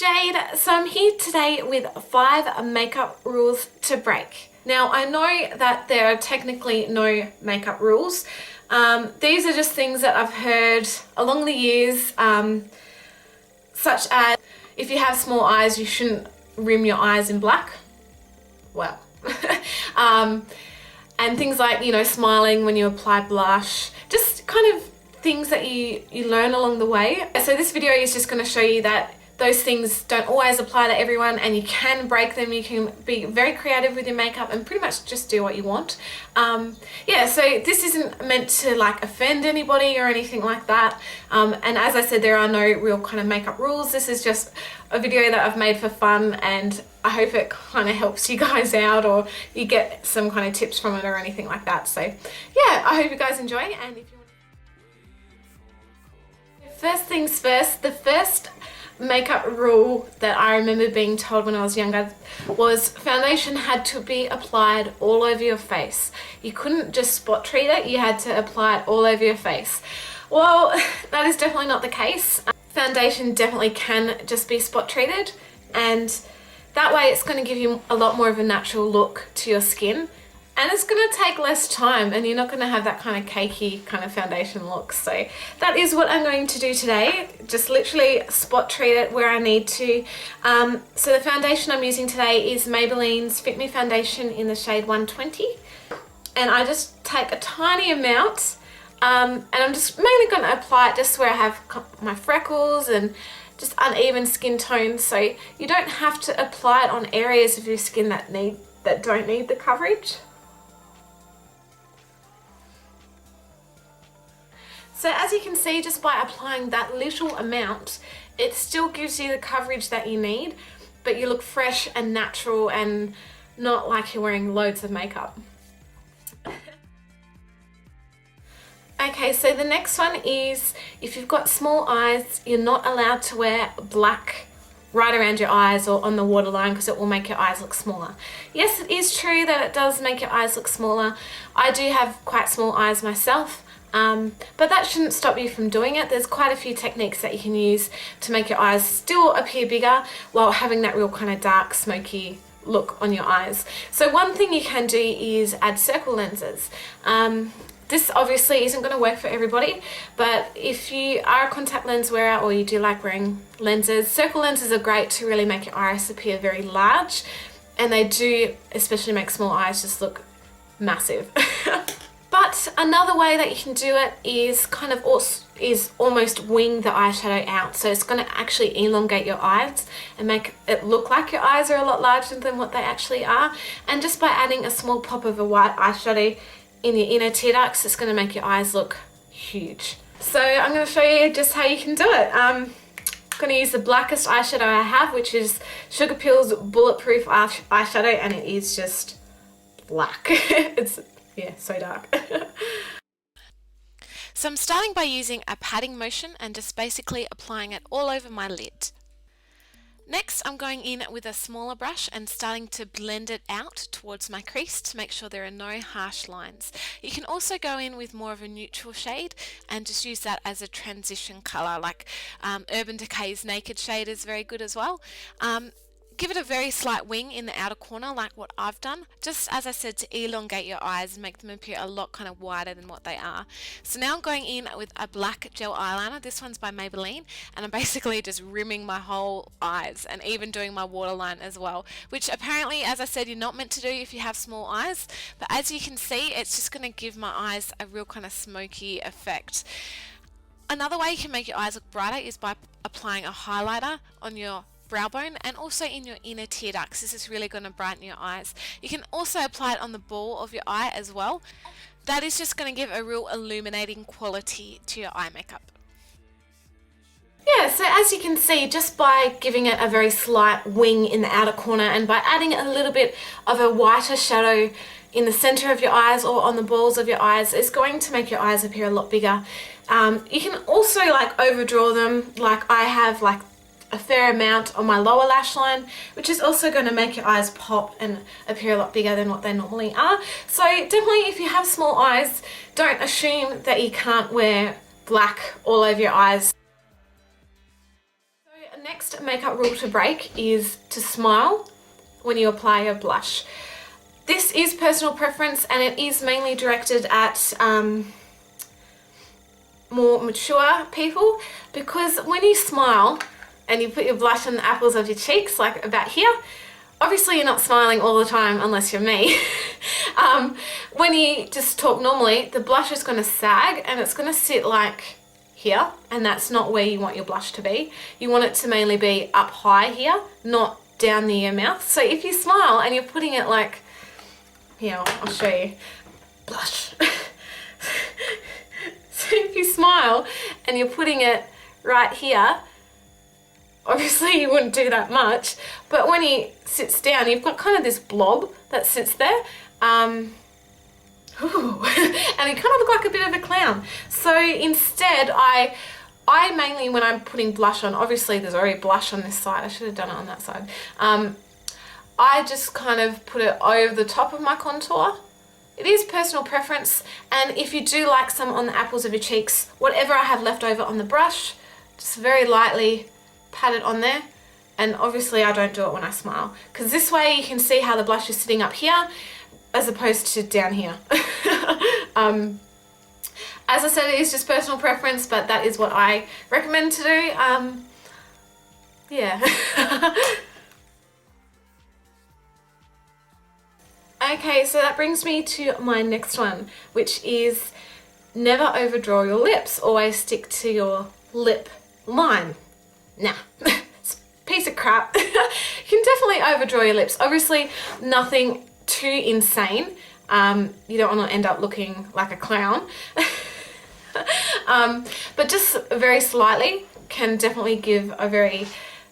Jade. So I'm here today with 5 makeup rules to break. Now I know that there are technically no makeup rules. These are just things that I've heard along the years, such as if you have small eyes you shouldn't rim your eyes in black. Well, and things like, you know, smiling when you apply blush, just kind of things that you learn along the way. So this video is just going to show you that those things don't always apply to everyone and you can break them. You can be very creative with your makeup and pretty much just do what you want. Yeah, so this isn't meant to like offend anybody or anything like that. And as I said, there are no real kind of makeup rules. This is just a video that I've made for fun, and I hope it kind of helps you guys out or you get some kind of tips from it or anything like that. So yeah, I hope you guys enjoy. And if you want... First things first, the first makeup rule that I remember being told when I was younger was foundation had to be applied all over your face. You couldn't just spot treat it, you had to apply it all over your face. Well, that is definitely not the case. Foundation definitely can just be spot treated, and that way it's going to give you a lot more of a natural look to your skin, and it's going to take less time and you're not going to have that kind of cakey kind of foundation look. So that is what I'm going to do today. Just literally spot treat it where I need to. So the foundation I'm using today is Maybelline's Fit Me foundation in the shade 120. And I just take a tiny amount and I'm just mainly going to apply it just where I have my freckles and just uneven skin tones. So you don't have to apply it on areas of your skin that don't need the coverage. So as you can see, just by applying that little amount, it still gives you the coverage that you need, but you look fresh and natural and not like you're wearing loads of makeup. Okay, so the next one is if you've got small eyes, you're not allowed to wear black right around your eyes or on the waterline because it will make your eyes look smaller. Yes, it is true that it does make your eyes look smaller. I do have quite small eyes myself. But that shouldn't stop you from doing it. There's quite a few techniques that you can use to make your eyes still appear bigger while having that real kind of dark, smoky look on your eyes. So one thing you can do is add circle lenses. This obviously isn't going to work for everybody, but if you are a contact lens wearer or you do like wearing lenses, circle lenses are great to really make your iris appear very large, and they do especially make small eyes just look massive. But another way that you can do it is kind of almost wing the eyeshadow out. So it's going to actually elongate your eyes and make it look like your eyes are a lot larger than what they actually are. And just by adding a small pop of a white eyeshadow in your inner tear ducts, it's going to make your eyes look huge. So I'm going to show you just how you can do it. I'm going to use the blackest eyeshadow I have, which is Sugar Pill's Bulletproof eyeshadow, and it is just black. Yeah, so dark. So I'm starting by using a patting motion and just basically applying it all over my lid. Next, I'm going in with a smaller brush and starting to blend it out towards my crease to make sure there are no harsh lines. You can also go in with more of a neutral shade and just use that as a transition colour, like Urban Decay's Naked shade is very good as well. Give it a very slight wing in the outer corner like what I've done, just as I said, to elongate your eyes and make them appear a lot kind of wider than what they are. So now I'm going in with a black gel eyeliner. This one's by Maybelline, and I'm basically just rimming my whole eyes and even doing my waterline as well, which apparently, as I said, you're not meant to do if you have small eyes, but as you can see, it's just going to give my eyes a real kind of smoky effect. Another way you can make your eyes look brighter is by applying a highlighter on your brow bone and also in your inner tear ducts. This is really going to brighten your eyes. You can also apply it on the ball of your eye as well. That is just going to give a real illuminating quality to your eye makeup. Yeah, so as you can see, just by giving it a very slight wing in the outer corner and by adding a little bit of a whiter shadow in the center of your eyes or on the balls of your eyes, it's going to make your eyes appear a lot bigger. You can also like overdraw them, like I have like a fair amount on my lower lash line, which is also going to make your eyes pop and appear a lot bigger than what they normally are. So definitely, if you have small eyes, don't assume that you can't wear black all over your eyes. So next makeup rule to break is to smile when you apply your blush. This is personal preference and it is mainly directed at more mature people, because when you smile and you put your blush on the apples of your cheeks, like about here, obviously you're not smiling all the time unless you're me. When you just talk normally, the blush is going to sag and it's going to sit like here, and that's not where you want your blush to be. You want it to mainly be up high here, not down near your mouth. So if you smile and you're putting it like, here, I'll show you, blush. So if you smile and you're putting it right here, obviously you wouldn't do that much, but when he sits down, you've got kind of this blob that sits there. And he kind of look like a bit of a clown. So instead, I mainly, when I'm putting blush on, obviously there's already blush on this side, I should have done it on that side. I just kind of put it over the top of my contour. It is personal preference, and if you do like some on the apples of your cheeks, whatever I have left over on the brush, just very lightly pat it on there. And obviously I don't do it when I smile, because this way you can see how the blush is sitting up here as opposed to down here. As I said, it is just personal preference, but that is what I recommend to do. Yeah. Okay, so that brings me to my next one, which is never overdraw your lips. Always stick to your lip line. Nah, it's a piece of crap. You can definitely overdraw your lips. Obviously, nothing too insane. You don't want to end up looking like a clown. But just very slightly can definitely give a very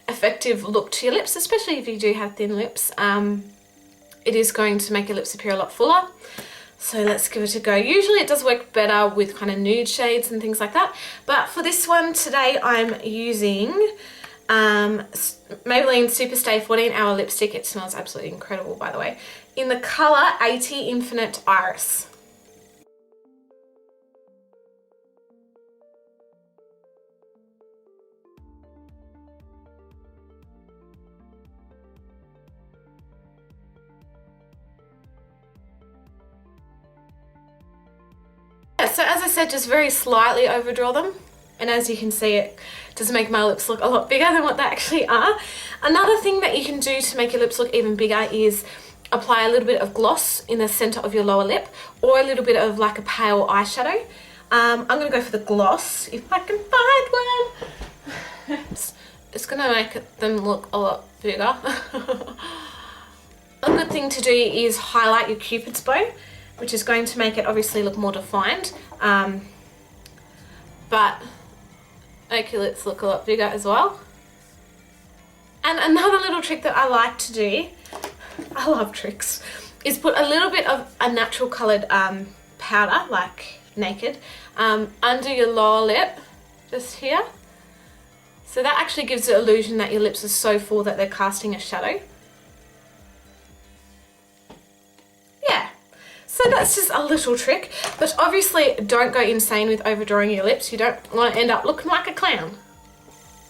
effective look to your lips, especially if you do have thin lips. It is going to make your lips appear a lot fuller. So let's give it a go. Usually it does work better with kind of nude shades and things like that. But for this one today, I'm using Maybelline Superstay 14-Hour Lipstick. It smells absolutely incredible, by the way, in the colour 80 Infinite Iris. So as I said, just very slightly overdraw them, and as you can see, it does make my lips look a lot bigger than what they actually are. Another thing that you can do to make your lips look even bigger is apply a little bit of gloss in the center of your lower lip, or a little bit of like a pale eyeshadow. I'm gonna go for the gloss if I can find one. It's gonna make them look a lot bigger. A good thing to do is highlight your Cupid's bow, which is going to make it obviously look more defined, but make your lips look a lot bigger as well. And another little trick that I like to do, I love tricks, is put a little bit of a natural coloured powder, like Naked, under your lower lip, just here. So that actually gives the illusion that your lips are so full that they're casting a shadow. So that's just a little trick, but obviously don't go insane with overdrawing your lips. You don't want to end up looking like a clown.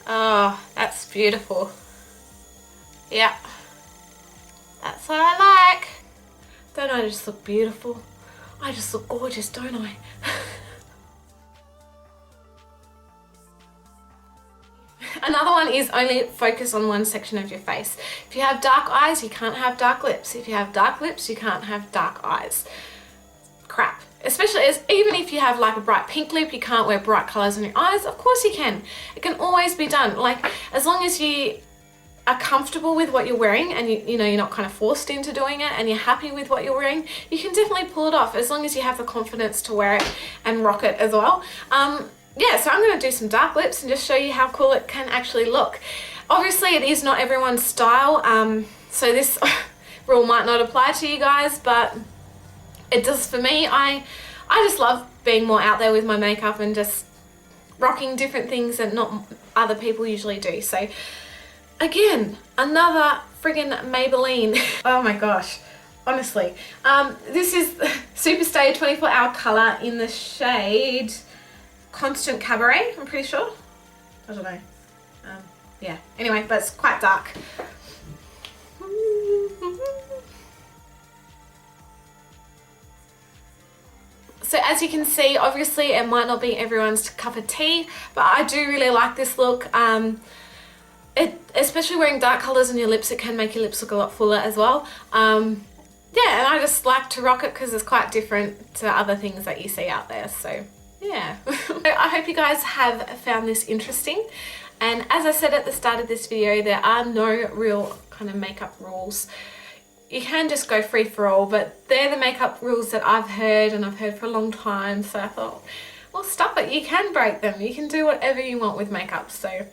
Oh, that's beautiful. Yeah, that's what I like. Don't I just look beautiful? I just look gorgeous, don't I? Another one is only focus on one section of your face. If you have dark eyes, you can't have dark lips. If you have dark lips, you can't have dark eyes. Crap. Especially even if you have like a bright pink lip, you can't wear bright colours on your eyes. Of course you can. It can always be done. Like, as long as you are comfortable with what you're wearing and you know you're not kind of forced into doing it and you're happy with what you're wearing, you can definitely pull it off, as long as you have the confidence to wear it and rock it as well. Yeah, so I'm going to do some dark lips and just show you how cool it can actually look. Obviously it is not everyone's style, so this rule might not apply to you guys, but it does for me. I just love being more out there with my makeup and just rocking different things that not other people usually do. So again, another friggin' Maybelline. Oh my gosh, honestly. This is Superstay 24-Hour Colour in the shade Constant Cabaret, I'm pretty sure. I don't know. yeah, anyway, but it's quite dark. So as you can see, obviously it might not be everyone's cup of tea, but I do really like this look. Especially wearing dark colours on your lips, it can make your lips look a lot fuller as well. Yeah, and I just like to rock it because it's quite different to other things that you see out there, so yeah. I hope you guys have found this interesting, and as I said at the start of this video, there are no real kind of makeup rules. You can just go free for all, but they're the makeup rules that I've heard, and I've heard for a long time, so I thought, well, stop it, you can break them, you can do whatever you want with makeup, so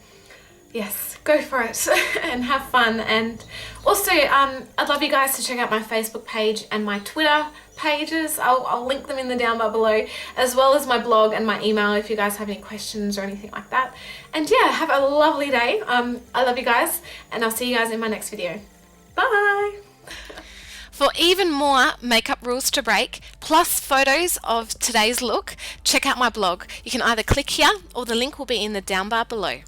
yes, go for it and have fun. And also I'd love you guys to check out my Facebook page and my Twitter pages. I'll link them in the down bar below, as well as my blog and my email if you guys have any questions or anything like that. And yeah, have a lovely day. I love you guys, and I'll see you guys in my next video. Bye! For even more makeup rules to break, plus photos of today's look, check out my blog. You can either click here or the link will be in the down bar below.